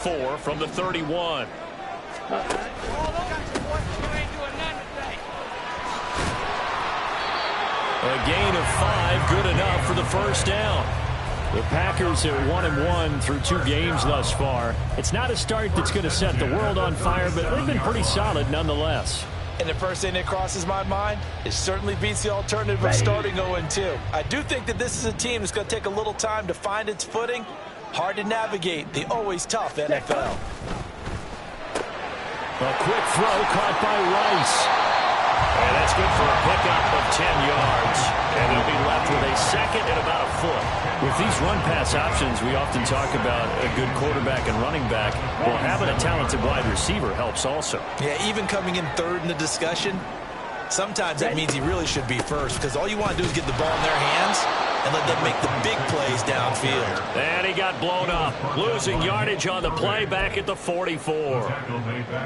4 from the 31. A gain of 5, good enough for the first down. The Packers at 1-1 through 2 games thus far. It's not a start that's going to set the world on fire, but they've been pretty solid nonetheless. And the first thing that crosses my mind, it certainly beats the alternative of starting 0-2. I do think that this is a team that's going to take a little time to find its footing. Hard to navigate the always tough NFL. A quick throw caught by Rice. And that's good for a pickup of 10 yards. And they'll be left with a second and about a foot. With these run-pass options, we often talk about a good quarterback and running back. Well, having a talented wide receiver helps also. Yeah, even coming in third in the discussion, sometimes that means he really should be first, because all you want to do is get the ball in their hands and let them make the big plays downfield. And he got blown up, losing yardage on the play back at the 44.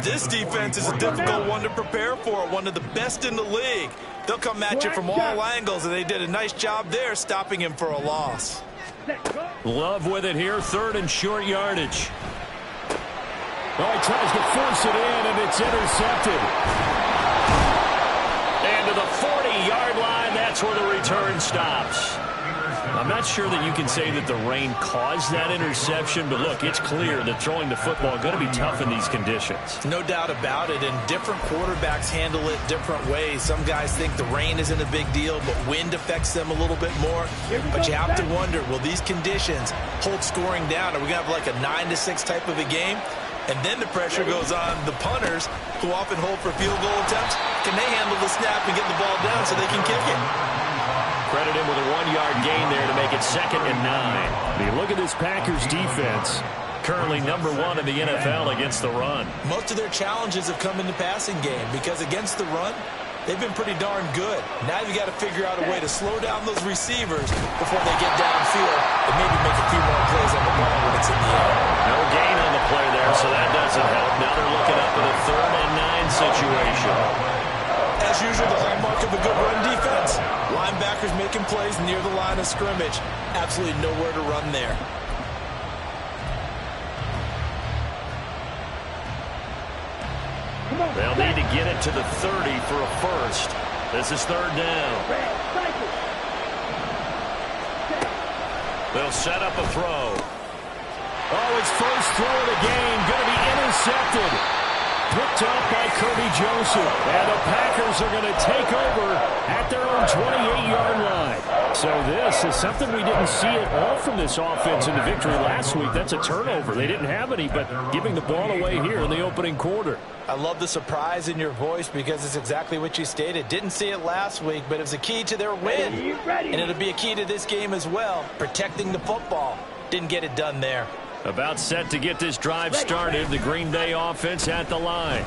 This defense is a difficult one to prepare for, one of the best in the league. They'll come at you from all angles, and they did a nice job there stopping him for a loss. Love with it here, 3rd and short yardage. Oh, he tries to force it in, and it's intercepted. And to the 40-yard line, that's where the return stops. I'm not sure that you can say that the rain caused that interception, but look, it's clear that throwing the football is going to be tough in these conditions. No doubt about it, and different quarterbacks handle it different ways. Some guys think the rain isn't a big deal, but wind affects them a little bit more. But you have to wonder, will these conditions hold scoring down? Are we going to have like a 9-6 type of a game? And then the pressure goes on the punters, who often hold for field goal attempts. Can they handle the snap and get the ball down so they can kick it? Credit him with a 1-yard gain there to make it 2nd and 9. You look at this Packers defense, currently number 1 in the NFL against the run. Most of their challenges have come in the passing game, because against the run, they've been pretty darn good. Now you've got to figure out a way to slow down those receivers before they get downfield and maybe make a few more plays on the ball when it's in the air. No gain on the play there, so that doesn't help. Now they're looking up at a 3rd and 9 situation. As usual, the hallmark of a good run defense. Linebackers making plays near the line of scrimmage. Absolutely nowhere to run there. They'll need to get it to the 30 for a first. This is 3rd down. They'll set up a throw. Oh, his first throw of the game going to be intercepted. Picked up by Kirby Joseph. And the Packers are going to take over at their own 28-yard line. So this is something we didn't see at all from this offense in the victory last week. That's a turnover. They didn't have any, but giving the ball away here in the opening quarter. I love the surprise in your voice, because it's exactly what you stated. Didn't see it last week, but it was a key to their win. And it'll be a key to this game as well, protecting the football. Didn't get it done there. About set to get this drive started, the Green Bay offense at the line.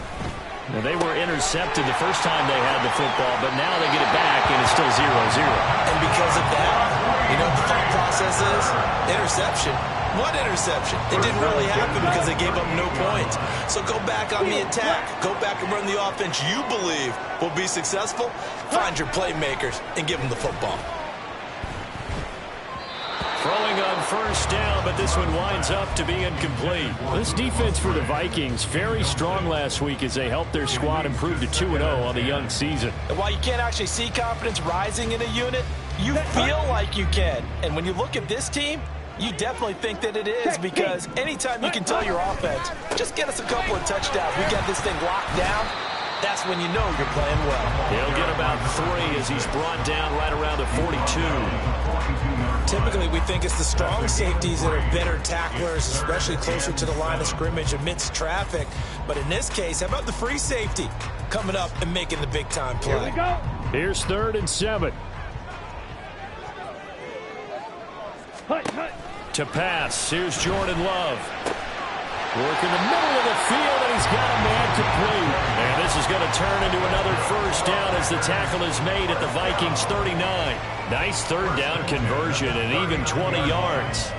Now, they were intercepted the first time they had the football, but now they get it back, and it's still 0-0. And because of that, you know what the thought process is? Interception. What interception? It didn't really happen because they gave up no points. So go back on the attack. Go back and run the offense you believe will be successful. Find your playmakers and give them the football. Throwing on first down, but this one winds up to be incomplete. This defense for the Vikings, very strong last week as they helped their squad improve to 2-0 on the young season. And while you can't actually see confidence rising in a unit, you feel like you can. And when you look at this team, you definitely think that it is, because anytime you can tell your offense, just get us a couple of touchdowns, we got this thing locked down, that's when you know you're playing well. He'll get about 3 as he's brought down right around the 42. Typically, we think it's the strong safeties that are better tacklers, especially closer to the line of scrimmage amidst traffic. But in this case, how about the free safety coming up and making the big-time play? Here we go. Here's 3rd and 7. To pass, here's Jordan Love. Working the middle of the field, and he's got a man complete. And this is going to turn into another first down as the tackle is made at the Vikings 39. Nice 3rd down conversion and even 20 yards.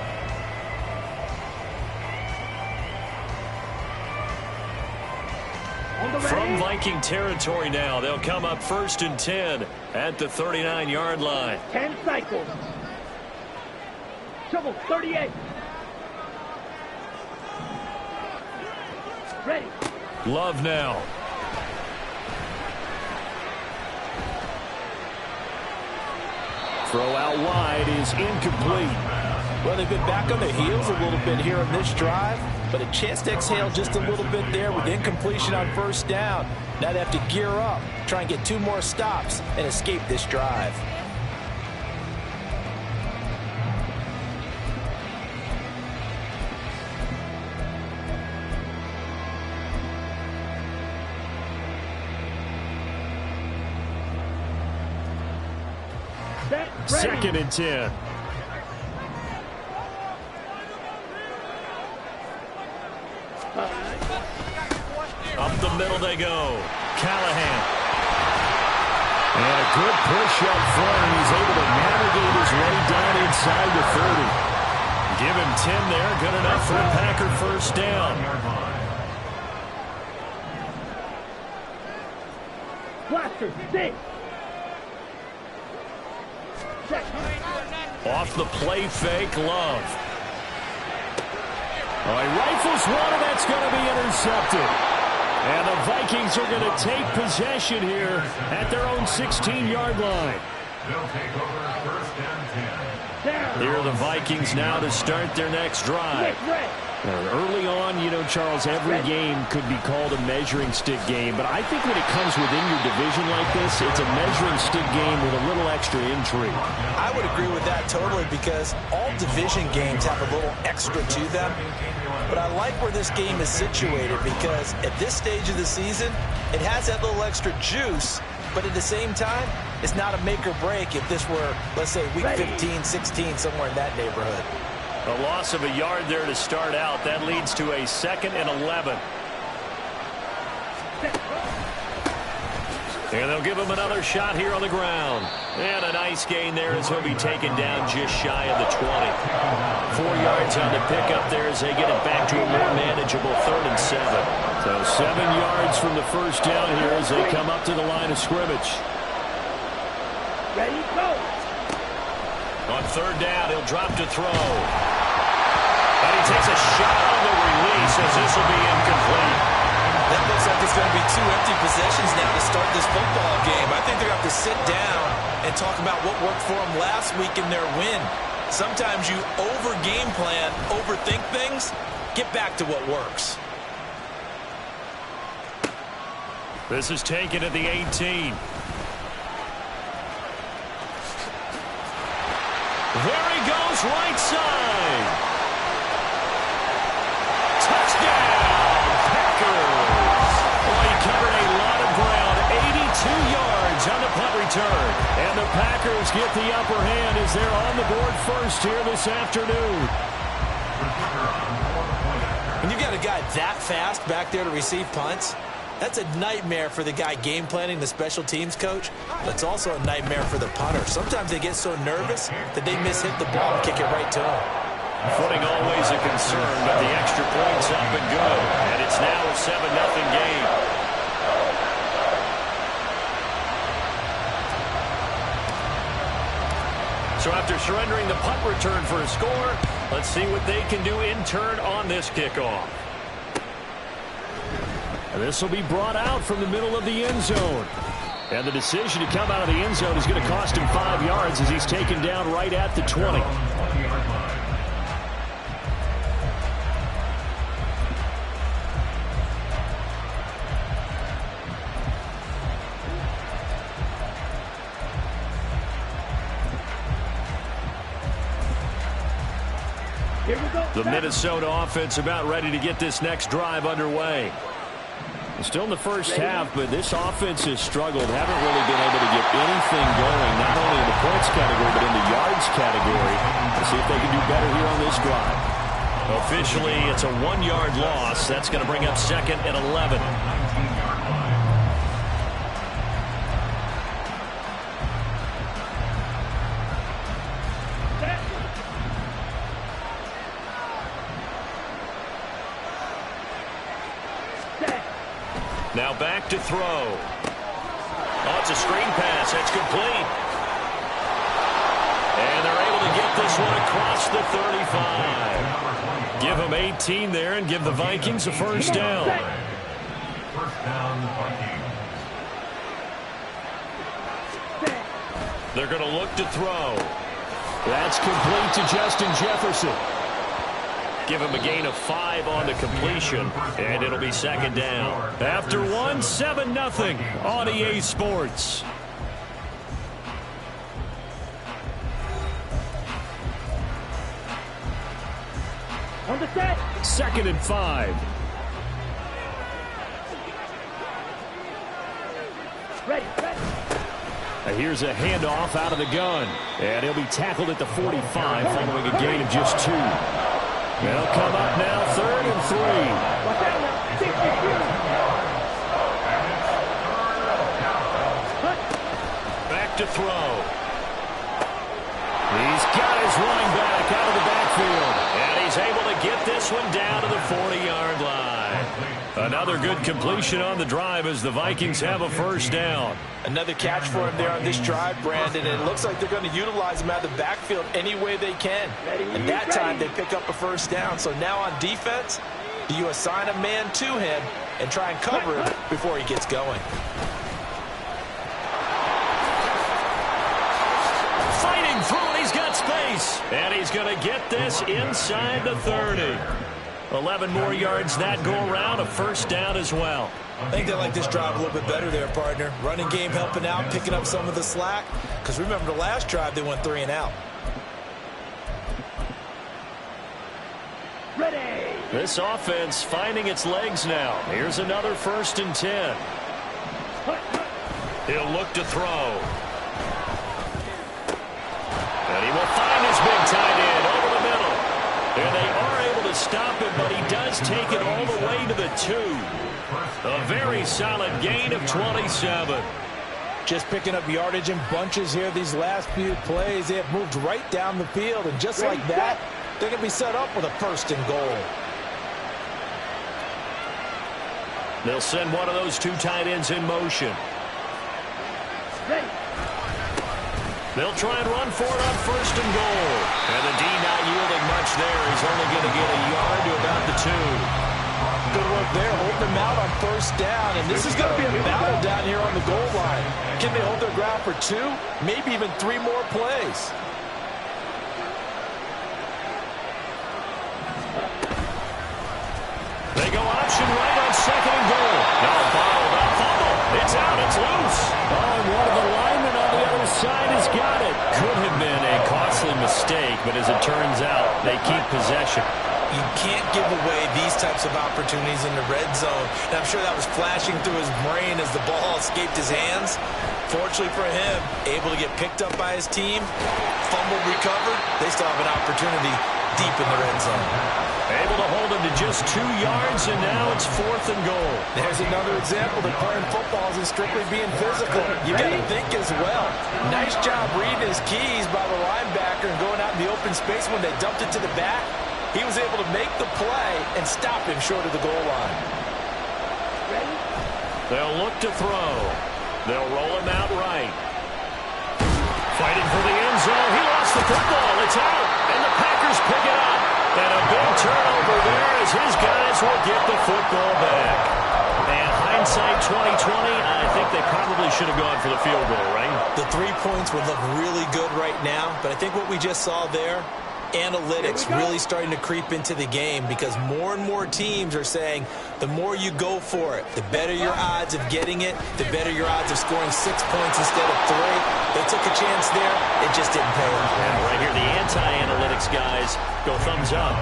From Viking territory now, they'll come up 1st and 10 at the 39-yard line. 10 cycles. Trouble 38. Love now. Throw out wide is incomplete. Well, they've been back on their heels a little bit here on this drive, but a chance to exhale just a little bit there with incompletion on first down. Now they have to gear up, try and get 2 more stops, and escape this drive. Second and 10. Up the middle they go. Callahan. And a good push up front, and he's able to navigate his way down inside the 30. Give him 10 there. Good enough for a Packer first down. Blaster, six. Off the play fake, Love. All right, rifles one, and that's going to be intercepted. And the Vikings are going to take possession here at their own 16-yard line. They'll take over first and 10. Here are the Vikings now to start their next drive. Early on, you know, Charles, every game could be called a measuring stick game, but I think when it comes within your division like this, it's a measuring stick game with a little extra intrigue. I would agree with that totally, because all division games have a little extra to them. But I like where this game is situated, because at this stage of the season, it has that little extra juice, but at the same time, it's not a make or break if this were, let's say, week 15, 16, somewhere in that neighborhood. A loss of a yard there to start out. That leads to a 2nd and 11. And they'll give him another shot here on the ground. And a nice gain there as he'll be taken down just shy of the 20. 4 yards on the pickup there as they get it back to a more manageable 3rd and 7. So 7 yards from the first down here as they come up to the line of scrimmage. Ready, go. On 3rd down, he'll drop to throw. And he takes a shot on the release as this will be incomplete. That looks like it's going to be 2 empty possessions now to start this football game. I think they're going to have to sit down and talk about what worked for them last week in their win. Sometimes you over-game plan, overthink things. Get back to what works. This is taken at the 18. There he goes, right side. Touchdown, Packers. Well, he covered a lot of ground, 82 yards on the punt return. And the Packers get the upper hand as they're on the board first here this afternoon. When you've got a guy that fast back there to receive punts, that's a nightmare for the guy game planning, the special teams coach. But it's also a nightmare for the punter. Sometimes they get so nervous that they mishit the ball and kick it right to him. Footing always a concern, but the extra point's up and good. And it's now a 7-0 game. So after surrendering the punt return for a score, let's see what they can do in turn on this kickoff. And this will be brought out from the middle of the end zone. And the decision to come out of the end zone is going to cost him 5 yards as he's taken down right at the 20. The Minnesota offense about ready to get this next drive underway. Still in the first half, but this offense has struggled. Haven't really been able to get anything going, not only in the points category, but in the yards category. Let's see if they can do better here on this drive. Officially, it's a 1-yard loss. That's going to bring up 2nd and 11. Now back to throw. Oh, it's a screen pass. That's complete. And they're able to get this one across the 35. Give him 18 there and give the Vikings a first down. First down, Vikings. They're going to look to throw. That's complete to Justin Jefferson. Give him a gain of 5 on the completion, and it'll be second down. After 1, 7-0 on EA Sports. On the set. 2nd and 5. Ready. Here's a handoff out of the gun. And he'll be tackled at the 45 following a gain of just 2. They'll come up now 3rd and 3. Watch out now. 60 Back to throw. He's got his running back out of the backfield. And he's able to get this one down to the 40-yard line. Another good completion on the drive as the Vikings have a first down. Another catch for him there on this drive, Brandon. And it looks like they're going to utilize him out of the backfield any way they can. And that time they pick up a first down. So now on defense, do you assign a man to him and try and cover him before he gets going? Fighting through it, he's got space. And he's going to get this inside the 30. 11 more yards that go around, a first down as well. I think they like this drive a little bit better there, partner. Running game helping out, picking up some of the slack. Because remember the last drive, they went 3 and out. Ready. This offense finding its legs now. Here's another 1st and 10. He'll look to throw. And he will find his big tight end over the middle. And they are able to stop him, but he does take it all the way to the 2. A very solid gain of 27. Just picking up yardage in bunches here these last few plays. They have moved right down the field, and just like that, they're going to be set up with a 1st and goal. They'll send one of those 2 tight ends in motion. Ready. They'll try and run for it on 1st and goal. And the D not yielding much there. He's only going to get a yard to about the 2. Good work there, holding them out on 1st down. And this is going to be a battle down here on the goal line. Can they hold their ground for 2? Maybe even 3 more plays. They go option right on 2nd and goal. Now a fumble. It's out. It's loose. Oh, and one of the linemen on the other side has got it. Could have been a costly mistake, but as it turns out, they keep possession. You can't give away these types of opportunities in the red zone. And I'm sure that was flashing through his brain as the ball escaped his hands. Fortunately for him, able to get picked up by his team, fumbled, recovered. They still have an opportunity deep in the red zone. Able to hold him to just 2 yards, and now it's 4th and goal. There's another example that playing football isn't strictly being physical. You got to think as well. Nice job reading his keys by the linebacker and going out in the open space when they dumped it to the back. He was able to make the play and stop him short of the goal line. They'll look to throw. They'll roll him out right. Fighting for the end zone. He lost the football. It's out. And the Packers pick it up. And a big turnover there as his guys will get the football back. And hindsight 2020, I think they probably should have gone for the field goal, right? The 3 points would look really good right now. But I think what we just saw there, analytics really starting to creep into the game because more and more teams are saying the more you go for it, the better your odds of getting it, the better your odds of scoring 6 points instead of 3. They took a chance there. It just didn't pay off. Yeah, right here, the anti-analytics guys go thumbs up.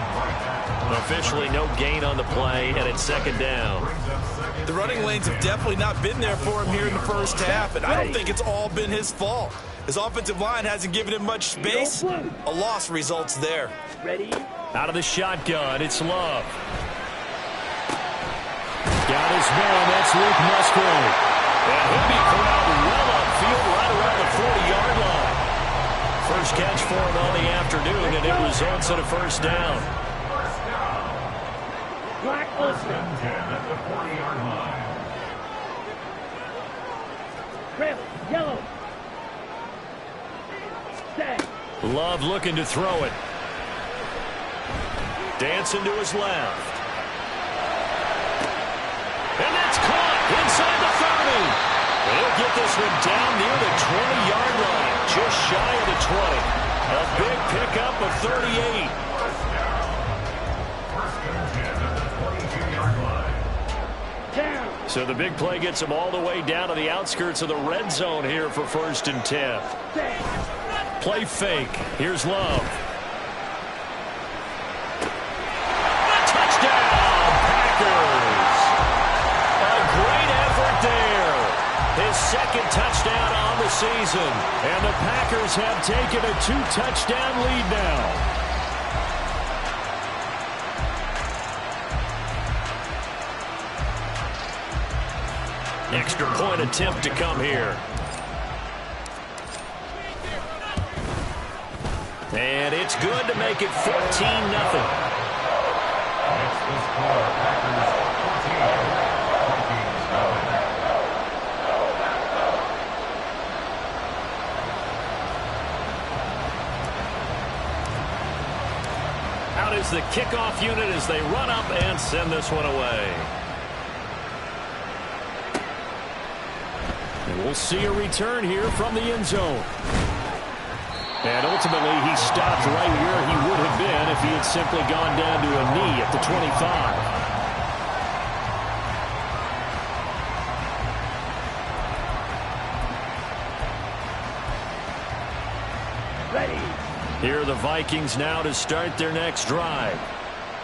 Officially no gain on the play, and it's 2nd down. The running lanes have definitely not been there for him here in the first half, and I don't think it's all been his fault. His offensive line hasn't given him much space. A loss results there. Ready. Out of the shotgun, it's Love. Got his man, that's Luke Musgrave. And he'll be corralled well upfield right around the 40-yard line. First catch for him on the afternoon, and it results in a first down. Black Olsen. At the 40-yard line. Red. Yellow. Stay. Love looking to throw it. Dancing to his left. And that's caught inside the 30. He'll get this one down near the 20-yard line, just shy of the 20. A big pickup of 38. First and 10 at the 22-yard line. Down. So the big play gets him all the way down to the outskirts of the red zone here for 1st and 10. Play fake. Here's Love. Touchdown, Packers. A great effort there. His 2nd touchdown on the season. And the Packers have taken a 2-touchdown lead now. Extra point attempt to come here. And it's good to make it 14-0. Next the score, Packers 14, Vikings 9. Out is the kickoff unit as they run up and send this one away. And we'll see a return here from the end zone. And ultimately, he stopped right where he would have been if he had simply gone down to a knee at the 25. Ready. Here are the Vikings now to start their next drive.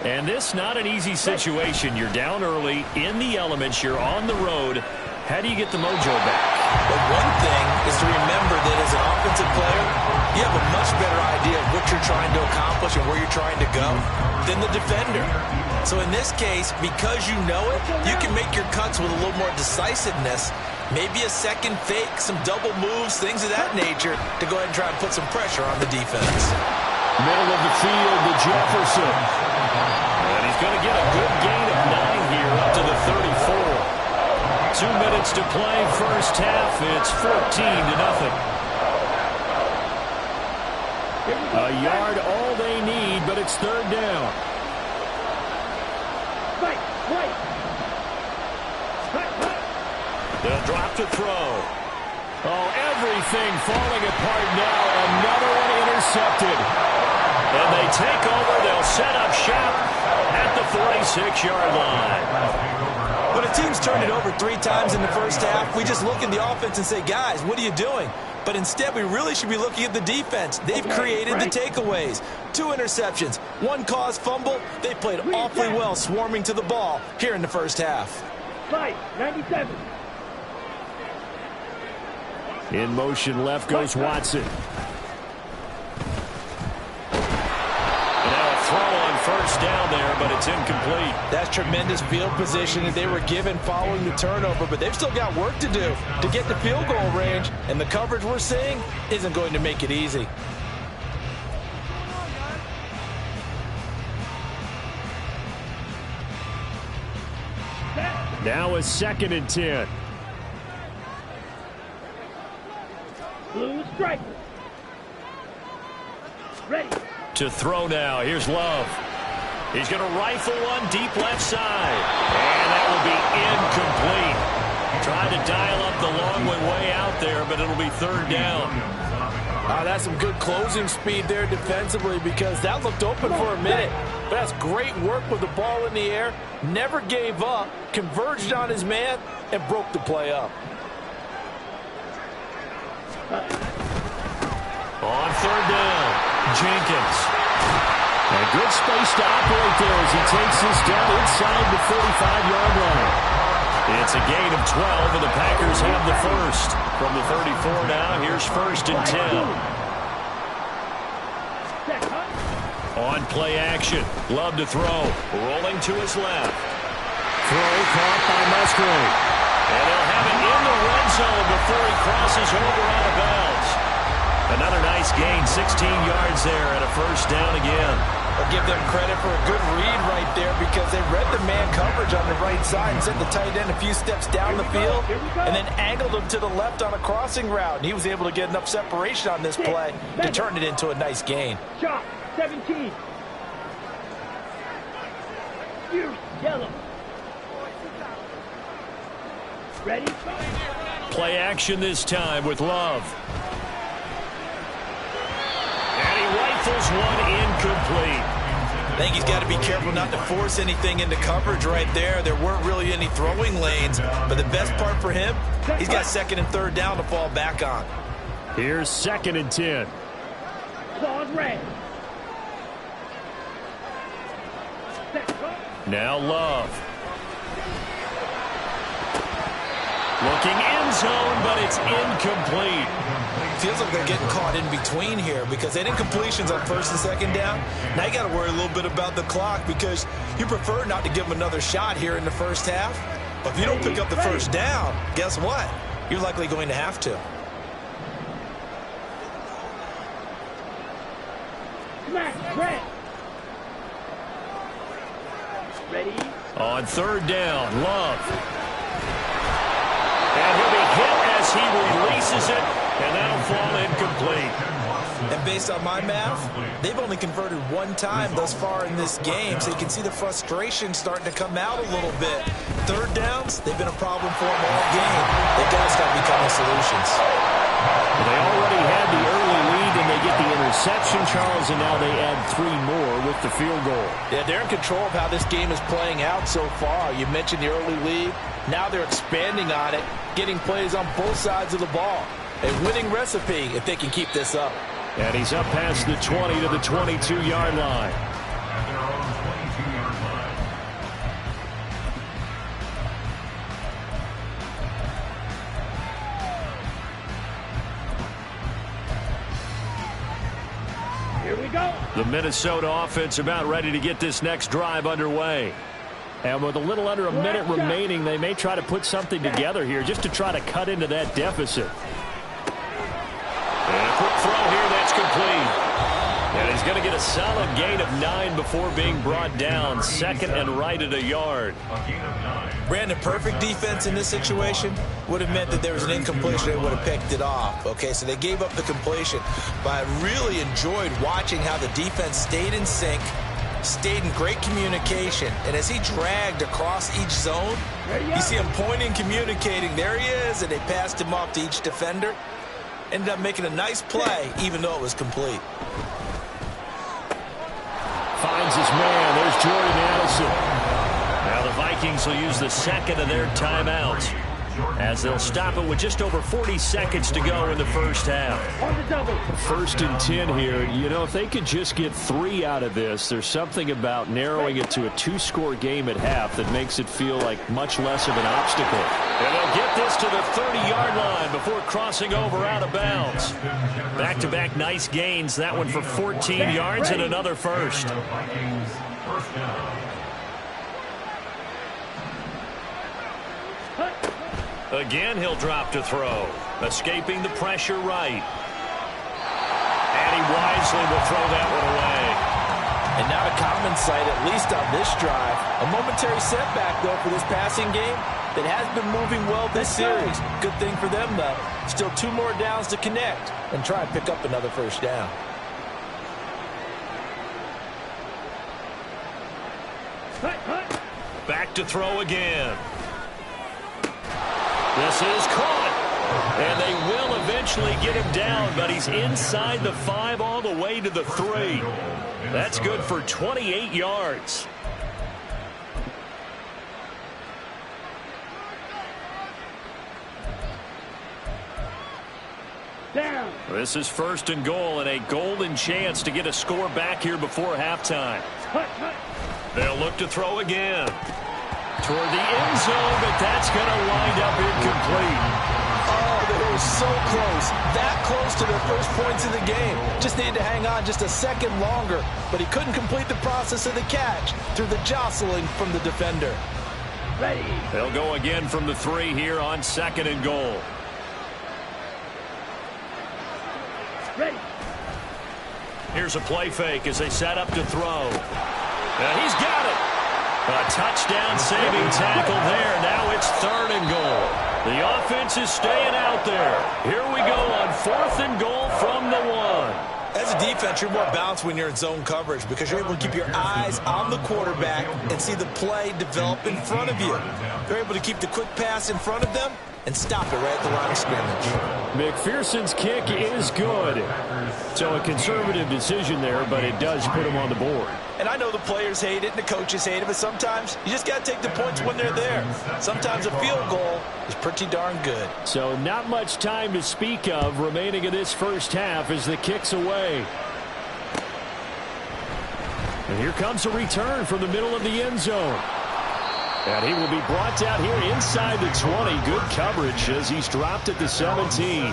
And this not an easy situation. You're down early, in the elements, you're on the road. How do you get the mojo back? But one thing is to remember that as an offensive player, you have a much better idea of what you're trying to accomplish and where you're trying to go than the defender. So in this case, because you know it, you can make your cuts with a little more decisiveness. Maybe a second fake, some double moves, things of that nature to go ahead and try and put some pressure on the defense. Middle of the field to Jefferson. And he's going to get a good gain of 9 here up to the 34. 2 minutes to play, first half. It's 14-0. A yard all they need, but it's 3rd down. Right. They'll drop to throw. Oh, everything falling apart now. Another one intercepted. And they take over. They'll set up shop at the 46-yard line. When a team's turned it over 3 times in the first half, we just look at the offense and say, guys, what are you doing? But instead, we really should be looking at the defense. They've created the takeaways. 2 interceptions, 1 caused fumble. They played awfully well swarming to the ball here in the first half. 97. In motion, left goes Watson. Throw on first down there, but it's incomplete. That's tremendous field position that they were given following the turnover, but they've still got work to do to get the field goal range, and the coverage we're seeing isn't going to make it easy. Now a 2nd and 10. Blue striker. Ready. To throw now. Here's Love. He's going to rifle one deep left side. And that will be incomplete. Tried to dial up the long one way out there, but it'll be 3rd down. That's some good closing speed there defensively because that looked open for a minute. But that's great work with the ball in the air. Never gave up, converged on his man, and broke the play up. On 3rd down, Jenkins. And good space to operate there as he takes this down inside the 45-yard line. It's a gain of 12, and the Packers have the first. From the 34 now, here's 1st and 10. On play action, Love to throw. Rolling to his left. Throw caught by Musgrave. And they'll have it in the red zone before he crosses over out of bounds. Another nice gain, 16 yards there, and a first down again. I'll give them credit for a good read right there because they read the man coverage on the right side and sent the tight end a few steps down the field and then angled him to the left on a crossing route. And he was able to get enough separation on this play to turn it into a nice gain. Shot, 17. Fierce. Yellow. Ready? Play action this time with Love. And he rifles one incomplete. I think he's got to be careful not to force anything into coverage right there. There weren't really any throwing lanes, but the best part for him, he's got second and third down to fall back on. Here's 2nd and 10. Claws red. Now Love. Looking end zone, but it's incomplete. Feels like they're getting caught in between here because they didn't completions on 1st and 2nd down. Now you got to worry a little bit about the clock because you prefer not to give them another shot here in the first half. But if you don't pick up the first down, guess what? You're likely going to have to. Smash red. Ready? On 3rd down, Love. And he'll be hit as he releases it, and that'll fall incomplete. And based on my math, they've only converted one time thus far in this game, so you can see the frustration starting to come out a little bit. 3rd downs, they've been a problem for them all game. They've got to start becoming solutions. They already had the early lead, and they get the interception, Charles, and now they add 3 more with the field goal. Yeah, they're in control of how this game is playing out so far. You mentioned the early lead. Now they're expanding on it, getting plays on both sides of the ball. A winning recipe if they can keep this up. And he's up past the 20 to the 22-yard line. At their own 22-yard line. Here we go. The Minnesota offense about ready to get this next drive underway. And with a little under a minute remaining, they may try to put something together here just to try to cut into that deficit. And a quick throw here, that's complete. And he's going to get a solid gain of 9 before being brought down. 2nd and right at a yard. Brandon, perfect defense in this situation would have meant that there was an incompletion. They would have picked it off. Okay, so they gave up the completion. But I really enjoyed watching how the defense stayed in sync, stayed in great communication. And as he dragged across each zone, you see him pointing, communicating. There he is, and they passed him off to each defender. Ended up making a nice play, even though it was complete. Finds his man. There's Jordan Addison. Now the Vikings will use the 2nd of their timeouts as they'll stop it with just over 40 seconds to go in the first half. 1st and 10 here. You know, if they could just get 3 out of this, there's something about narrowing it to a 2-score game at half that makes it feel like much less of an obstacle. And they'll get this to the 30-yard line before crossing over out of bounds. Back-to-back nice gains. That one for 14 yards and another first. First down. Again, he'll drop to throw. Escaping the pressure right. And he wisely will throw that one away. And not a common sight, at least on this drive. A momentary setback, though, for this passing game that has been moving well this series. Good thing for them, though. Still 2 more downs to connect and try and pick up another first down. Back to throw again. This is caught. And they will eventually get him down, but he's inside the 5 all the way to the 3. That's good for 28 yards. Down. This is 1st and goal and a golden chance to get a score back here before halftime. They'll look to throw again. Toward the end zone, but that's going to wind up incomplete. Oh, they were so close. That close to their first points of the game. Just needed to hang on just a second longer, but he couldn't complete the process of the catch through the jostling from the defender. Ready. They'll go again from the 3 here on 2nd and goal. Ready. Here's a play fake as they set up to throw. He's got it. A touchdown-saving tackle there. Now it's 3rd and goal. The offense is staying out there. Here we go on 4th and goal from the 1. As a defense, you're more balanced when you're in zone coverage because you're able to keep your eyes on the quarterback and see the play develop in front of you. You're able to keep the quick pass in front of them and stop it right at the line of scrimmage. McPherson's kick is good. So a conservative decision there, but it does put him on the board. And I know the players hate it and the coaches hate it, but sometimes you just got to take the points when they're there. Sometimes a field goal is pretty darn good. So not much time to speak of remaining in this first half as the kick's away. And here comes a return from the middle of the end zone. And he will be brought down here inside the 20. Good coverage as he's dropped at the 17.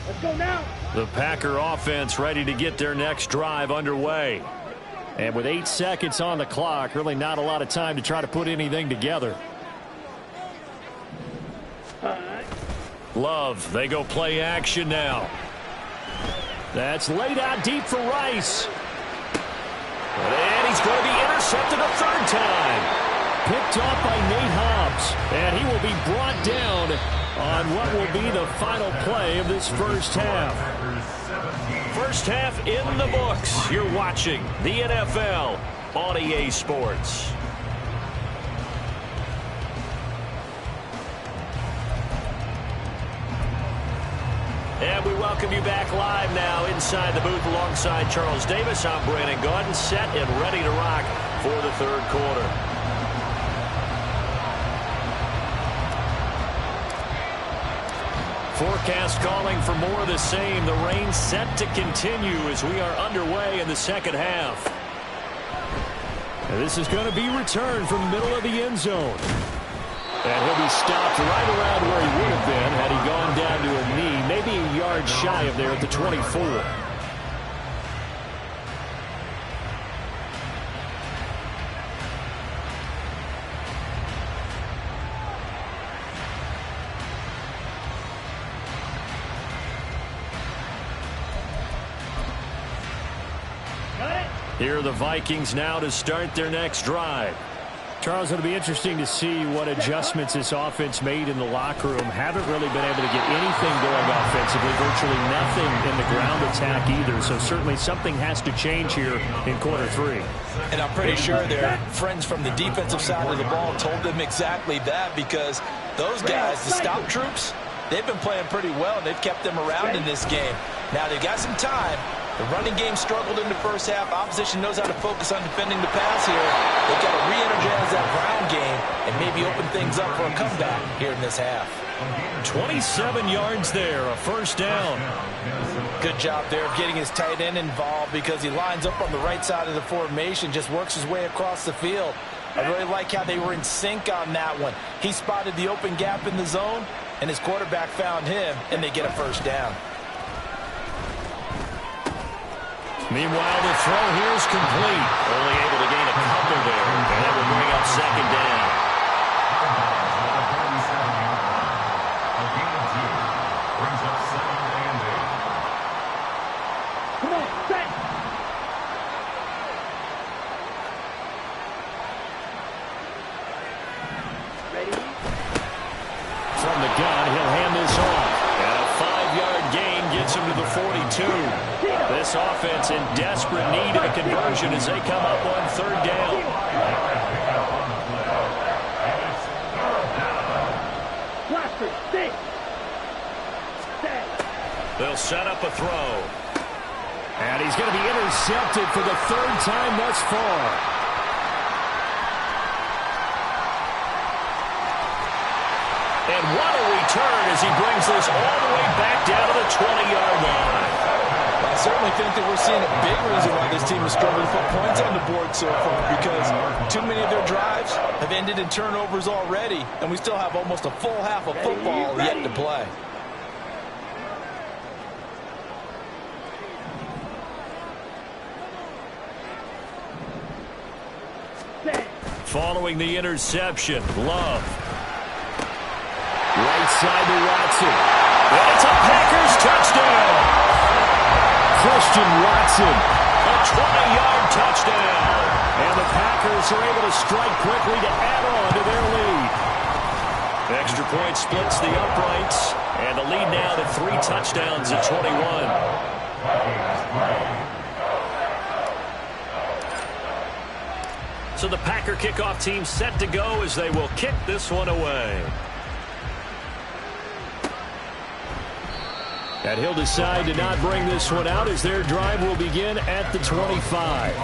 Let's go now. The Packer offense ready to get their next drive underway. And with 8 seconds on the clock, really not a lot of time to try to put anything together. Love, they go play action now. That's laid out deep for Rice. And he's going to be intercepted a third time. Picked off by Nate Hobbs. And he will be brought down on what will be the final play of this first half. First half in the books. You're watching the NFL on EA Sports. And we welcome you back live now inside the booth alongside Charles Davis. I'm Brandon Gaudin, set and ready to rock for the third quarter. Forecast calling for more of the same. The rain set to continue as we are underway in the second half. And this is going to be returned from the middle of the end zone. And he'll be stopped right around where he would have been had he gone down to a knee, maybe a yard shy of there at the 24. Here are the Vikings now to start their next drive. Charles, it'll be interesting to see what adjustments this offense made in the locker room. Haven't really been able to get anything going offensively, virtually nothing in the ground attack either. So certainly something has to change here in quarter three. And I'm pretty sure their friends from the defensive side of the ball told them exactly that, because those guys, the stop troops, they've been playing pretty well, and they've kept them around in this game. Now they've got some time. The running game struggled in the first half. Opposition knows how to focus on defending the pass here. They've got to re-energize that ground game and maybe open things up for a comeback here in this half. 27 yards there, a first down. Good job there of getting his tight end involved, because he lines up on the right side of the formation, just works his way across the field. I really like how they were in sync on that one. He spotted the open gap in the zone, and his quarterback found him, and they get a first down. Meanwhile, the throw here is complete. Only able to gain a couple there, and that will bring up second down. Come on, set. Ready? From the gun, he'll hand this off. And a 5-yard gain gets him to the 42. This offense in desperate need of a conversion as they come up on third down. Blaster, stay. Set. They'll set up a throw. And he's going to be intercepted for the third time thus far. And what a return as he brings this all the way back down to the 20-yard line. I certainly think that we're seeing a big reason why this team is struggling to put points on the board so far, because too many of their drives have ended in turnovers already, and we still have almost a full half of football yet to play. Following the interception, Love. Right side to Watson. And it's a Packers touchdown. Christian Watson, a 20-yard touchdown. And the Packers are able to strike quickly to add on to their lead. Extra point splits the uprights. And the lead now to 3 touchdowns at 21. So the Packer kickoff team set to go as they will kick this one away. And he'll decide to not bring this one out as their drive will begin at the 25.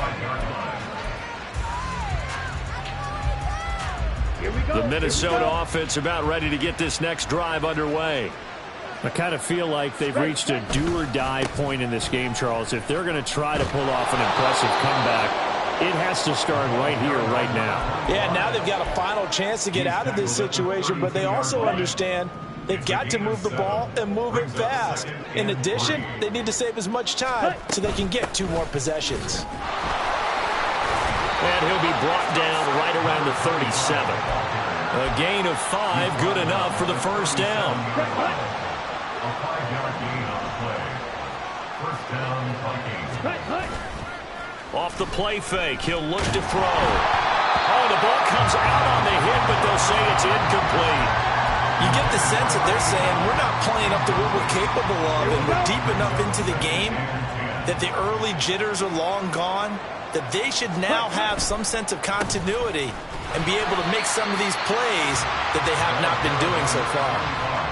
Here we go. The Minnesota offense about ready to get this next drive underway. I kind of feel like they've reached a do-or-die point in this game, Charles. If they're going to try to pull off an impressive comeback, it has to start right here, right now. Yeah, now they've got a final chance to get out of this situation, but they also understand they've got to move the ball and move it fast. In addition, they need to save as much time so they can get 2 more possessions. And he'll be brought down right around the 37. A gain of 5, good enough for the first down. A 5-yard gain on the play. First down, Vikings. Off the play fake, he'll look to throw. Oh, the ball comes out on the hit, but they'll say it's incomplete. You get the sense that they're saying we're not playing up to what we're capable of, and we're deep enough into the game that the early jitters are long gone, that they should now have some sense of continuity and be able to make some of these plays that they have not been doing so far.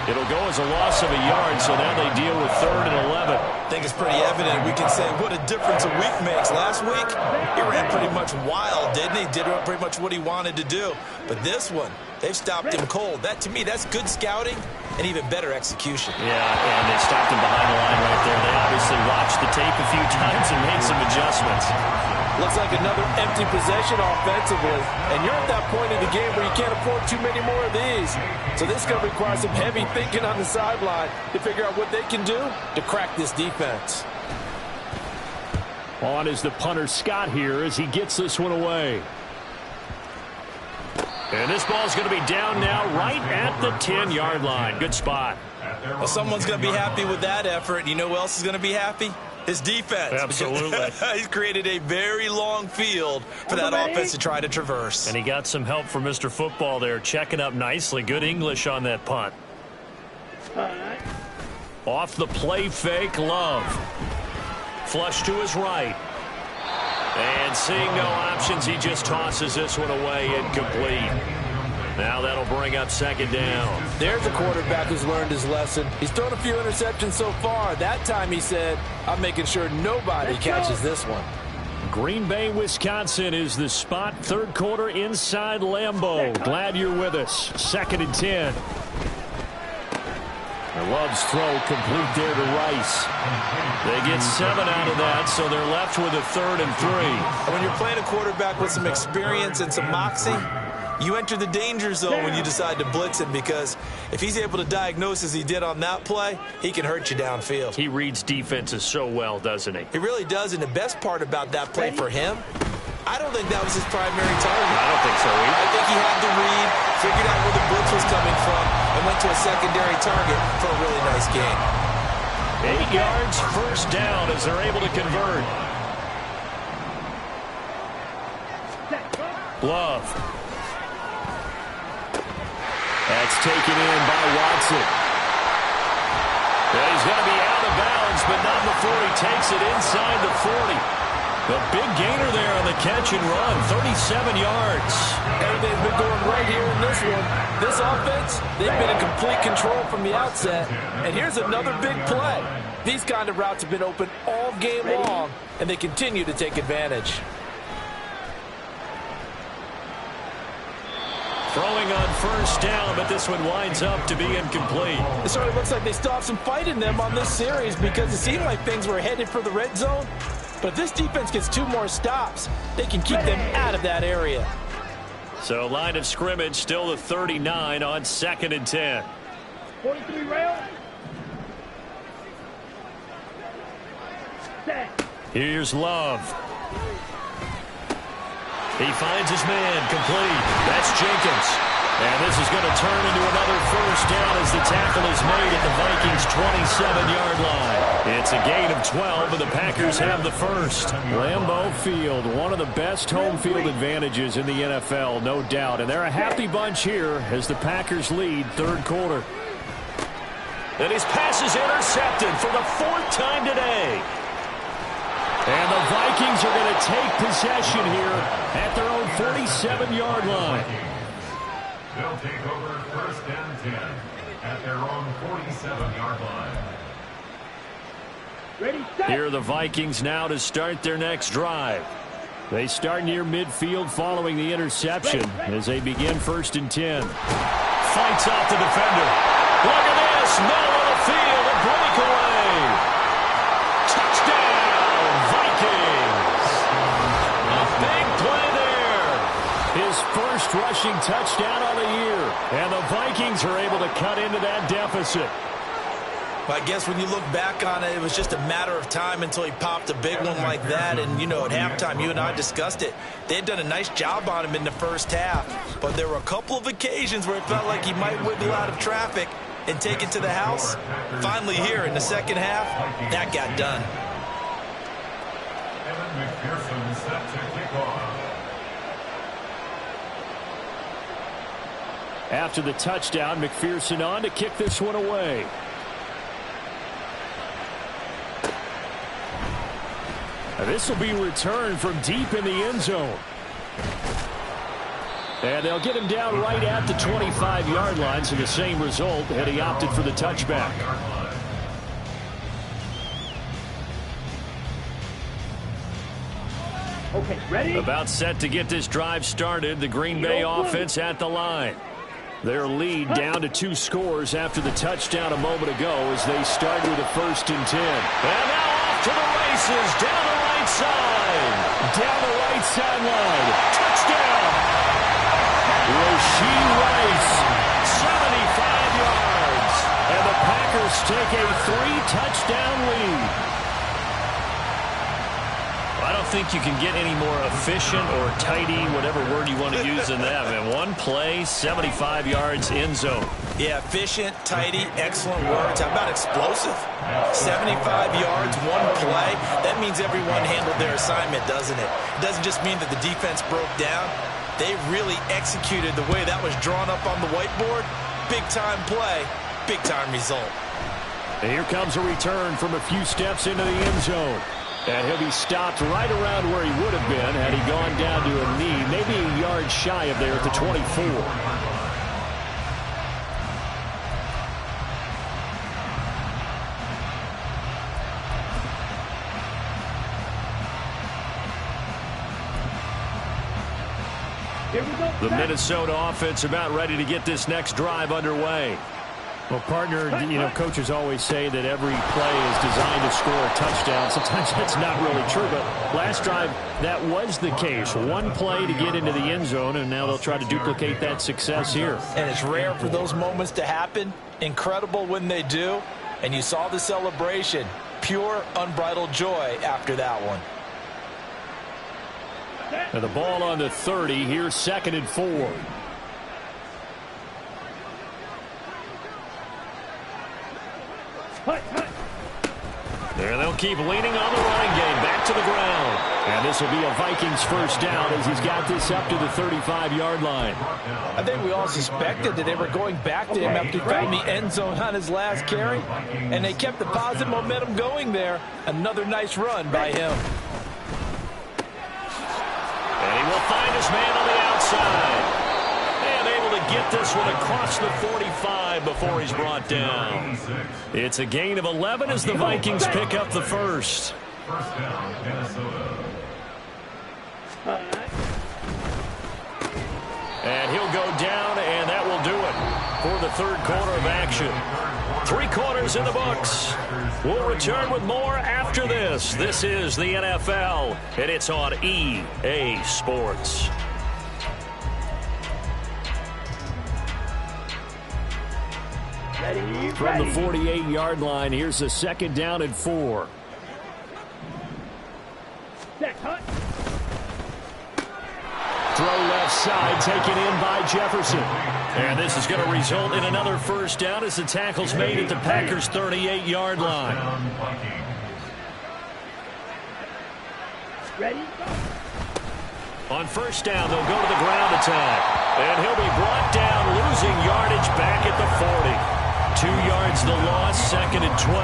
It'll go as a loss of a yard, so now they deal with 3rd and 11. I think it's pretty evident. We can say what a difference a week makes. Last week, he ran pretty much wild, didn't he? Did pretty much what he wanted to do. But this one, they've stopped him cold. That, to me, that's good scouting and even better execution. Yeah, and they stopped him behind the line right there. They obviously watched the tape a few times and made some adjustments. Looks like another empty possession offensively. And you're at that point in the game where you can't afford too many more of these. So this is going to require some heavy thinking on the sideline to figure out what they can do to crack this defense. On is the punter Scott here as he gets this one away. And this ball's going to be down now right at the 10-yard line. Good spot. Well, someone's going to be happy with that effort. You know who else is going to be happy? His defense. Absolutely. He's created a very long field for that offense to try to traverse. And he got some help from Mr. Football there, checking up nicely. Good English on that punt. Off the play fake, Love. Flush to his right. And seeing no options, he just tosses this one away, incomplete. Now that'll bring up 2nd down. There's a quarterback who's learned his lesson. He's thrown a few interceptions so far. That time he said, I'm making sure nobody catches this one. Green Bay, Wisconsin is the spot. 3rd quarter inside Lambeau. Glad you're with us. 2nd and 10. Love's throw complete there to Rice. They get 7 out of that, so they're left with a 3rd and 3. When you're playing a quarterback with some experience and some moxie, you enter the danger zone when you decide to blitz him, because if he's able to diagnose as he did on that play, he can hurt you downfield. He reads defenses so well, doesn't he? He really does, and the best part about that play for him, I don't think that was his primary target. I don't think so either. I think he had the read, figured out where the blitz was coming from, and went to a secondary target for a really nice gain. 8 yards, first down as they're able to convert. Love. That's taken in by Watson. And he's going to be out of bounds, but not before he takes it inside the 40. The big gainer there on the catch and run, 37 yards. Everything's been going right here in this one. This offense, they've been in complete control from the outset. And here's another big play. These kind of routes have been open all game long, and they continue to take advantage. Throwing on first down, but this one winds up to be incomplete. It certainly looks like they still have some fight in them on this series, because it seemed like things were headed for the red zone. But if this defense gets 2 more stops, they can keep them out of that area. So line of scrimmage still the 39 on 2nd and 10. 43 rail. Set. Here's Love. He finds his man, complete. That's Jenkins. And this is going to turn into another first down as the tackle is made at the Vikings' 27-yard line. It's a gain of 12, and the Packers have the first. Lambeau Field, one of the best home field advantages in the NFL, no doubt. And they're a happy bunch here as the Packers lead third quarter. And his pass is intercepted for the fourth time today. And the Vikings are going to take possession here at their own 47-yard line. They'll take over first and 10 at their own 47-yard line. Ready, set. Here are the Vikings now to start their next drive. They start near midfield following the interception as they begin first and 10. Fights off the defender. Look at this. Middle of the field. A breakaway. Touchdown, Vikings. A big play there. His first rushing touchdown on the year. And the Vikings are able to cut into that deficit. I guess when you look back on it, it was just a matter of time until he popped a big one like that. And, you know, at halftime, you and I discussed it. They had done a nice job on him in the first half. But there were a couple of occasions where it felt like he might wiggle out of traffic and take it to the house. Finally here in the second half, that got done. Evan McPherson set to kick off. After the touchdown, McPherson on to kick this one away. This will be returned from deep in the end zone. And they'll get him down right at the 25-yard line, so the same result, and he opted for the touchback. Okay, ready? About set to get this drive started, the Green Bay offense at the line. Their lead down to 2 scores after the touchdown a moment ago as they start with a first and 10. And now off to the races, down the right side. Down the right sideline. Touchdown. Rashee Rice, 75 yards. and the Packers take a 3-touchdown lead. I don't think you can get any more efficient or tidy, whatever word you want to use in that. And one play, 75 yards, end zone. Yeah, efficient, tidy, excellent words. How about explosive? 75 yards, one play. That means everyone handled their assignment, doesn't it? It doesn't just mean that the defense broke down. They really executed the way that was drawn up on the whiteboard. Big-time play, big-time result. And here comes a return from a few steps into the end zone. And he'll be stopped right around where he would have been had he gone down to a knee, maybe a yard shy of there at the 24. Here we go. The Minnesota offense about ready to get this next drive underway. Well, partner, you know, coaches always say that every play is designed to score a touchdown. Sometimes that's not really true, but last drive, that was the case. One play to get into the end zone, and now they'll try to duplicate that success here. And it's rare for those moments to happen. Incredible when they do. And you saw the celebration. Pure, unbridled joy after that one. And the ball on the 30. Here's 2nd and 4. There they'll keep leaning on the running game. Back to the ground. And this will be a Vikings first down as he's got this up to the 35-yard line. I think we all suspected that they were going back to him after he found the end zone on his last carry. And they kept the positive momentum going there. Another nice run by him. And he will find his man on the outside. And able to get this one across the 45 before he's brought down. It's a gain of 11 as the Vikings pick up the first. First down, Minnesota. And he'll go down, and that will do it for the third quarter of action. 3 quarters in the books. We'll return with more after this. This is the NFL, and it's on EA Sports. From the 48-yard line, here's the 2nd down and 4. Throw left side, taken in by Jefferson. And this is going to result in another first down as the tackle's made at the Packers' 38-yard line. Ready? On first down, they'll go to the ground attack. And he'll be brought down, losing yardage back at the 40. 2 yards the loss, 2nd and 12.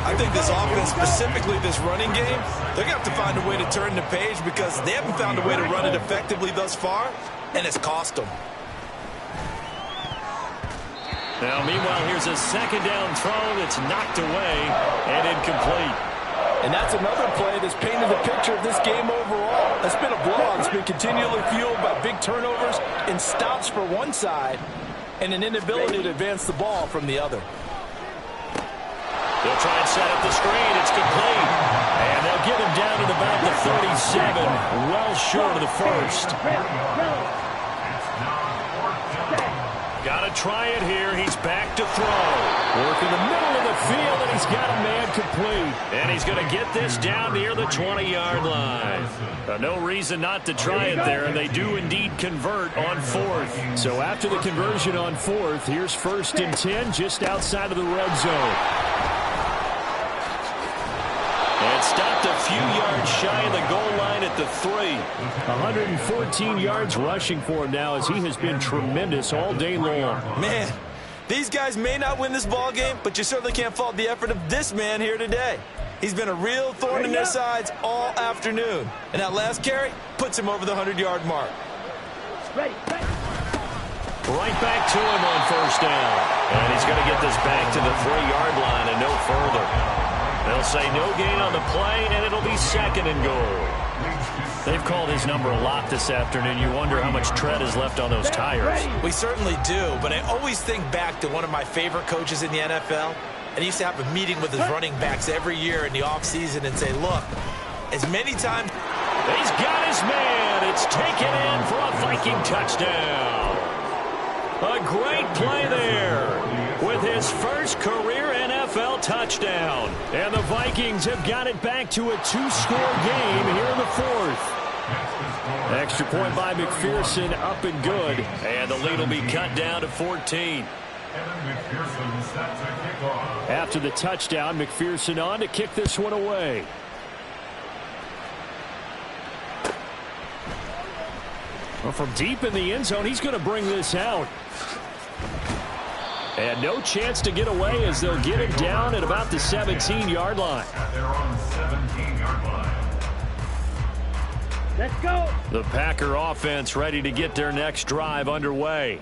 I think this offense, specifically this running game, they're going to have to find a way to turn the page because they haven't found a way to run it effectively thus far, and it's cost them. Now, meanwhile, here's a 2nd down throw that's knocked away and incomplete. And that's another play that's painted the picture of this game overall. It's been a blowout. It's been continually fueled by big turnovers and stops for one side and an inability to advance the ball from the other. They'll try and set up the screen. It's complete. And they'll get him down at about the 37, well short of the first. Got to try it here. He's back to throw. Work in the middle of the field, and he's got a man complete. And he's going to get this down near the 20-yard line. No reason not to try it there, and they do indeed convert on 4th. So after the conversion on 4th, here's 1st and 10 just outside of the red zone. And stopped a few yards shy of the goal line at the 3. 114 yards rushing for him now as he has been tremendous all day long. Man, these guys may not win this ball game, but you certainly can't fault the effort of this man here today. He's been a real thorn in their sides all afternoon. And that last carry puts him over the 100-yard mark. Ready. Right back to him on first down. And he's going to get this back to the 3-yard line and no further. They'll say no gain on the play, and it'll be 2nd and goal. They've called his number a lot this afternoon. You wonder how much tread is left on those tires. We certainly do, but I always think back to one of my favorite coaches in the NFL. And he used to have a meeting with his running backs every year in the offseason and say, look, as many times... He's got his man. It's taken in for a Viking touchdown. A great play there with his first career NFL touchdown. And the Vikings have got it back to a 2-score game here in the 4th. Extra point by McPherson, up and good. And the lead will be cut down to 14. After the touchdown, McPherson on to kick this one away. Well, from deep in the end zone, he's going to bring this out. And no chance to get away as they'll get him down at about the 17-yard line. They're on the 17-yard line. Let's go. The Packer offense ready to get their next drive underway.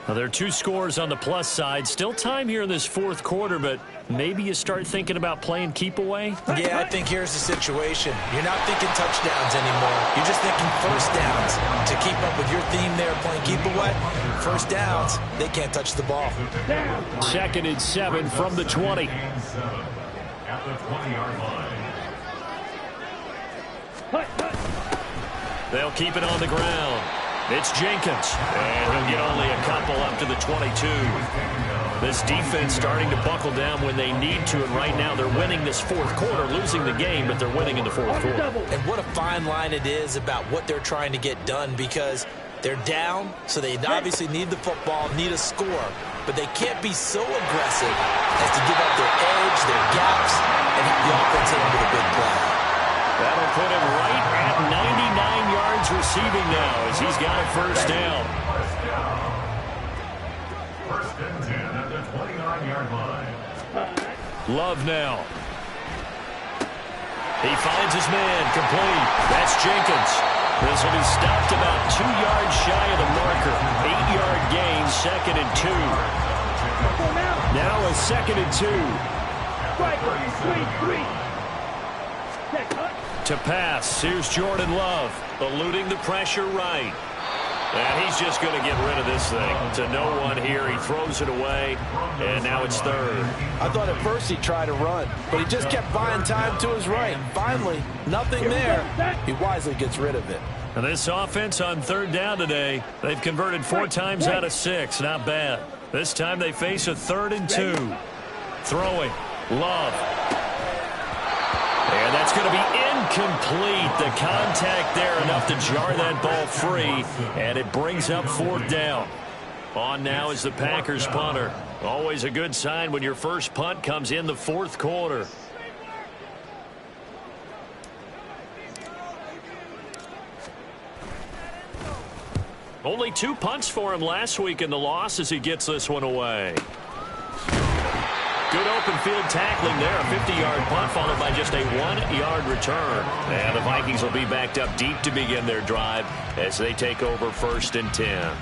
Now, there are 2 scores on the plus side. Still time here in this 4th quarter, but maybe you start thinking about playing keep away? Yeah, I think here's the situation. You're not thinking touchdowns anymore. You're just thinking first downs. To keep up with your theme there, playing keep away, first downs, they can't touch the ball. 2nd and 7 from the 20. At the 20-yard line. They'll keep it on the ground. It's Jenkins, and he'll get only a couple up to the 22. This defense starting to buckle down when they need to, and right now they're winning this 4th quarter, losing the game, but they're winning in the 4th quarter. And what a fine line it is about what they're trying to get done, because they're down, so they obviously need the football, need a score, but they can't be so aggressive as to give up their edge, their gaps, and have the offense hit them with a big play. That'll put him right at 99 yards receiving now as he's got a first down. First and 10 at the 29-yard line. Love now. He finds his man complete. That's Jenkins. This will be stopped about 2 yards shy of the marker. 8-yard gain, 2nd and 2. Now a 2nd and 2. To pass, here's Jordan Love, eluding the pressure right. And he's just going to get rid of this thing. To no one here, he throws it away, and now it's 3rd. I thought at first he tried to run, but he just kept buying time to his right. Finally, nothing there. He wisely gets rid of it. And this offense on 3rd down today, they've converted 4 times out of 6. Not bad. This time they face a 3rd and 2. Throwing, Love. And that's going to be incomplete. The contact there enough to jar that ball free, and it brings up 4th down. On now is the Packers punter. Always a good sign when your first punt comes in the 4th quarter. Only 2 punts for him last week in the loss as he gets this one away. Good open field tackling there. A 50-yard punt followed by just a 1-yard return. And the Vikings will be backed up deep to begin their drive as they take over 1st and 10.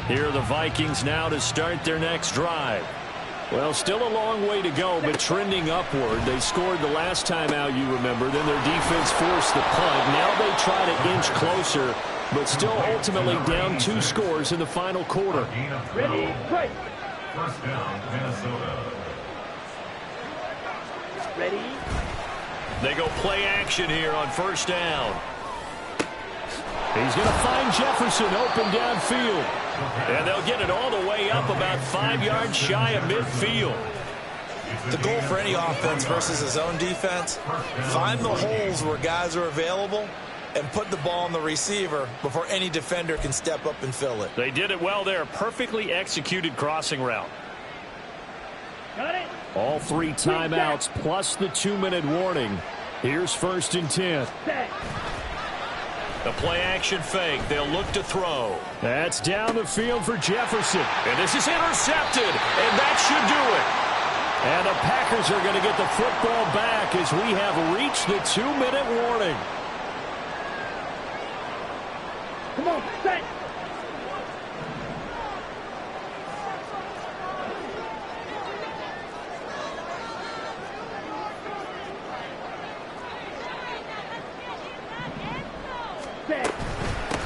Here are the Vikings now to start their next drive. Well, still a long way to go, but trending upward. They scored the last time out, you remember. Then their defense forced the punt. Now they try to inch closer, but still ultimately down 2 scores in the final quarter. Ready, fight. First down, Minnesota. Ready. They go play action here on 1st down. He's going to find Jefferson open downfield. And they'll get it all the way up about 5 yards shy of midfield. The goal for any offense versus his own defense, find the holes where guys are available and put the ball on the receiver before any defender can step up and fill it. They did it well there. Perfectly executed crossing route. Got it. All 3 timeouts plus the 2-minute warning. Here's 1st and 10. Set. The play-action fake. They'll look to throw. That's down the field for Jefferson. And this is intercepted, and that should do it. And the Packers are going to get the football back as we have reached the 2-minute warning. Come on, set. Set.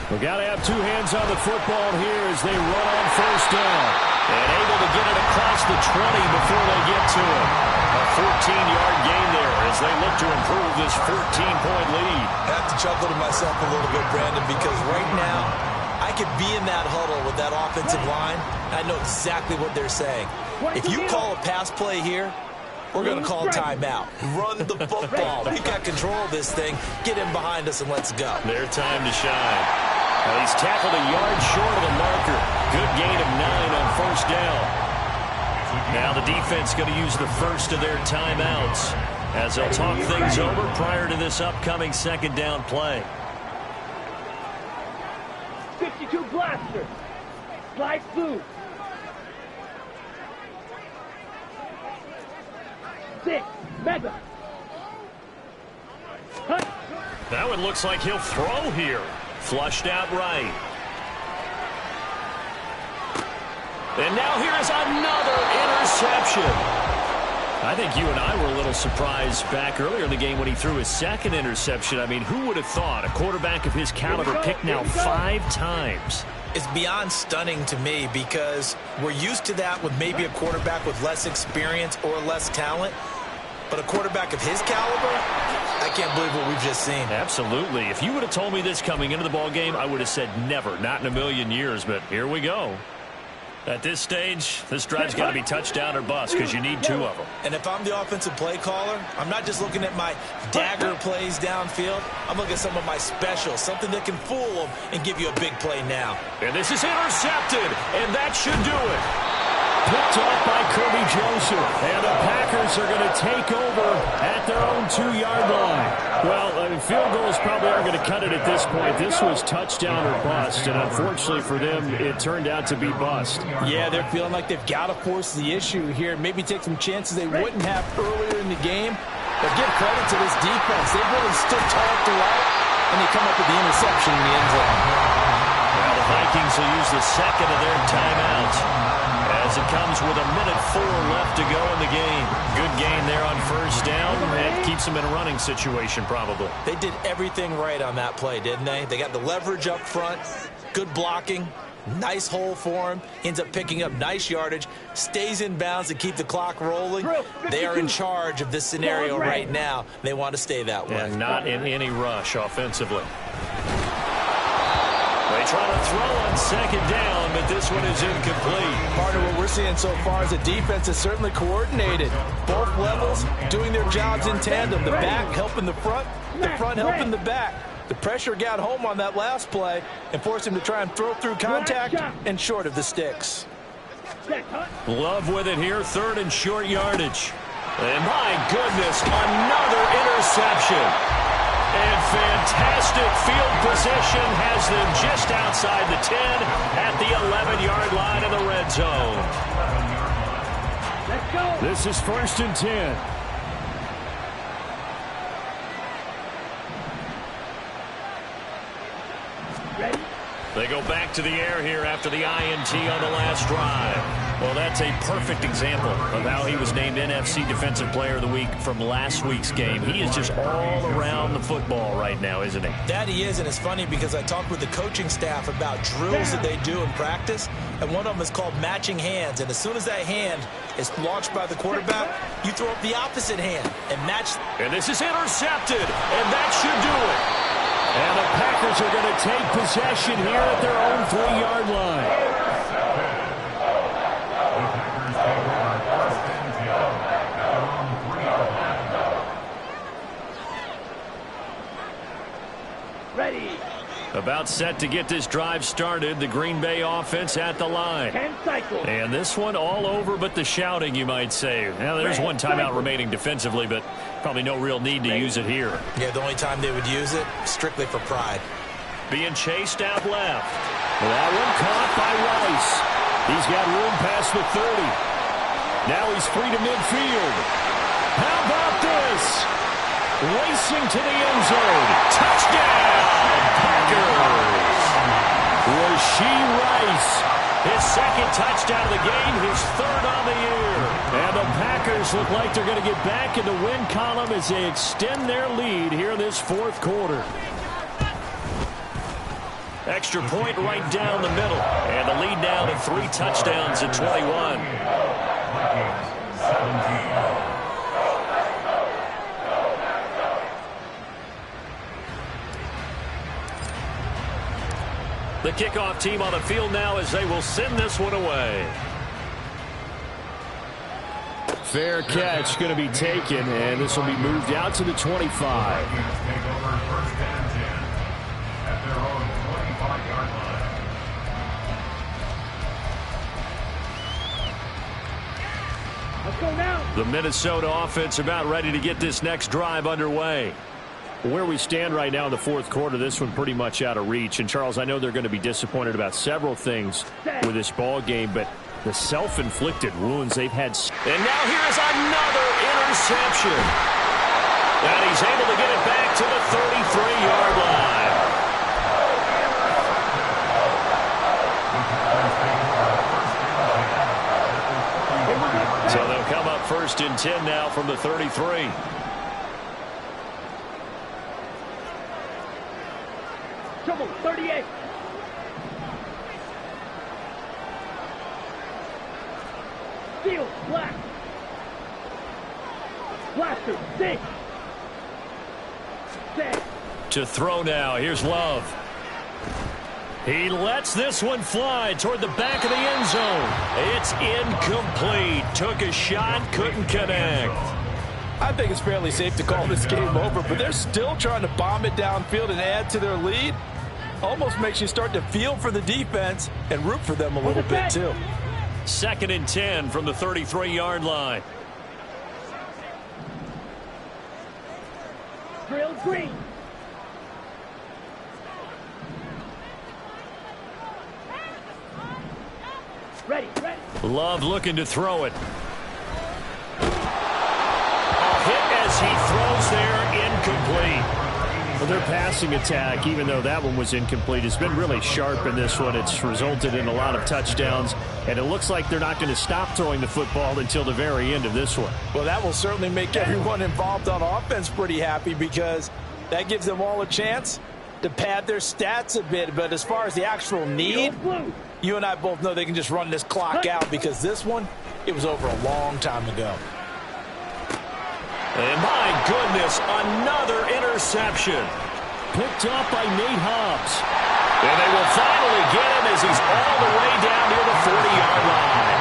We've got to have 2 hands on the football here as they run on 1st down. And able to get it across the 20 before they get to it. A 14-yard gain there as they look to improve this 14-point lead. I have to chuckle to myself a little bit, Brandon, because right now I could be in that huddle with that offensive line. I know exactly what they're saying. If you call a pass play here, we're going to call timeout. Run the football. We've got control of this thing. Get in behind us and let's go. Their time to shine. Well, he's tackled a yard short of the marker. Good gain of 9 on 1st down. Now the defense going to use the first of their timeouts as they'll talk things over prior to this upcoming 2nd down play. 52 blaster. Slide through. 6 mega. Hunt. That one looks like he'll throw here. Flushed out right. And now here is another interception. I think you and I were a little surprised back earlier in the game when he threw his 2nd interception. I mean, who would have thought a quarterback of his caliber picked now 5 times? It's beyond stunning to me because we're used to that with maybe a quarterback with less experience or less talent. But a quarterback of his caliber, I can't believe what we've just seen. Absolutely. If you would have told me this coming into the ball game, I would have said never, not in a million years. But here we go. At this stage, this drive's got to be touchdown or bust because you need 2 of them. And if I'm the offensive play caller, I'm not just looking at my dagger plays downfield. I'm looking at some of my specials, something that can fool them and give you a big play now. And this is intercepted, and that should do it. Picked off by Kirby Joseph. And the Packers are going to take over at their own 2-yard line. Well, I mean, field goals probably aren't going to cut it at this point. This was touchdown or bust, and unfortunately for them, it turned out to be bust. Yeah, they're feeling like they've got to force the issue here. Maybe take some chances they wouldn't have earlier in the game. But give credit to this defense. They've really stood tall throughout, and they come up with the interception in the end zone. Well, the Vikings will use the 2nd of their timeout as it comes with 1:04 left to go in the game. Good gain there on 1st down. It keeps them in a running situation probably. They did everything right on that play, didn't they? They got the leverage up front, good blocking, nice hole for him, ends up picking up nice yardage, stays in bounds to keep the clock rolling. They are in charge of this scenario right now. They want to stay that way. And not in any rush offensively. They try to throw on 2nd down, but this one is incomplete. Partner, what we're seeing so far is the defense is certainly coordinated. Both levels doing their jobs in tandem. The back helping the front helping the back. The pressure got home on that last play and forced him to try and throw through contact and short of the sticks. Set, hut. Love with it here, 3rd and short yardage. And my goodness, another interception. And fantastic field position has them just outside the 10 at the 11-yard line of the red zone. Let's go. This is 1st and 10. Ready? They go back to the air here after the INT on the last drive. Well, that's a perfect example of how he was named NFC Defensive Player of the Week from last week's game. He is just all around the football right now, isn't he? That he is, and it's funny because I talked with the coaching staff about drills that they do in practice, and one of them is called matching hands. And as soon as that hand is launched by the quarterback, you throw up the opposite hand and match. And this is intercepted, and that should do it. And the Packers are going to take possession here at their own 3-yard line. Ready. About set to get this drive started, the Green Bay offense at the line. 10 cycles. And this one all over but the shouting, you might say. Now, there's one timeout remaining defensively, but probably no real need to use it here. Yeah, the only time they would use it, strictly for pride. Being chased out left. Well, that one caught by Rice. He's got room past the 30. Now he's free to midfield. How about this? Racing to the end zone. Touchdown, Packers. Rashee Rice. His 2nd touchdown of the game, his 3rd on the year. And the Packers look like they're going to get back in the win column as they extend their lead here in this 4th quarter. Extra point right down the middle. And the lead down to 3 touchdowns at 21. The kickoff team on the field now as they will send this one away. Fair catch going to be taken, and this will be moved out to the 25. Let's go now. The Minnesota offense about ready to get this next drive underway. Where we stand right now in the 4th quarter, this one pretty much out of reach. And, Charles, I know they're going to be disappointed about several things with this ball game, but the self-inflicted wounds they've had. And now here's another interception. And he's able to get it back to the 33-yard line. So they'll come up 1st and 10 now from the 33. Trouble, 38. Field, black. Blaster, 6. Set. To throw now. Here's Love. He lets this one fly toward the back of the end zone. It's incomplete. Took a shot, couldn't connect. I think it's fairly safe to call this game over, but they're still trying to bomb it downfield and add to their lead. Almost makes you start to feel for the defense and root for them a little bit, too. 2nd and 10 from the 33-yard line. Drill green. Ready, ready. Love looking to throw it. A hit as he throws there, incomplete. Well, their passing attack, even though that one was incomplete, has been really sharp in this one. It's resulted in a lot of touchdowns, and it looks like they're not going to stop throwing the football until the very end of this one. Well, that will certainly make everyone involved on offense pretty happy because that gives them all a chance to pad their stats a bit. But as far as the actual need, you and I both know they can just run this clock out because this one, it was over a long time ago. And my goodness, another interception. Picked up by Nate Hobbs. And they will finally get him as he's all the way down near the 40-yard line.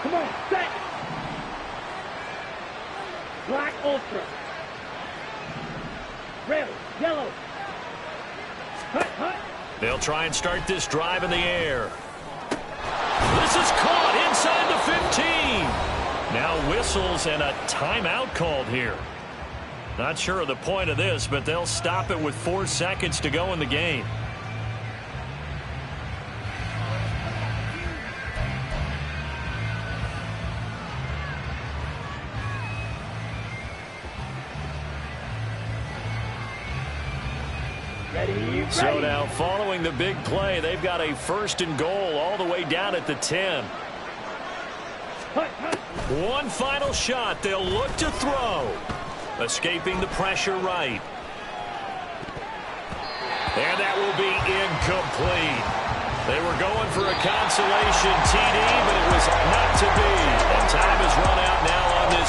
Come on, set. ultra. Red, yellow. Hut, hut. They'll try and start this drive in the air. This is caught inside the 15. Now whistles and a timeout called here. Not sure of the point of this, but they'll stop it with 4 seconds to go in the game. So now, following the big play, they've got a 1st and goal all the way down at the 10. One final shot. They'll look to throw. Escaping the pressure right. And that will be incomplete. They were going for a consolation TD, but it was not to be. And time is run out now on this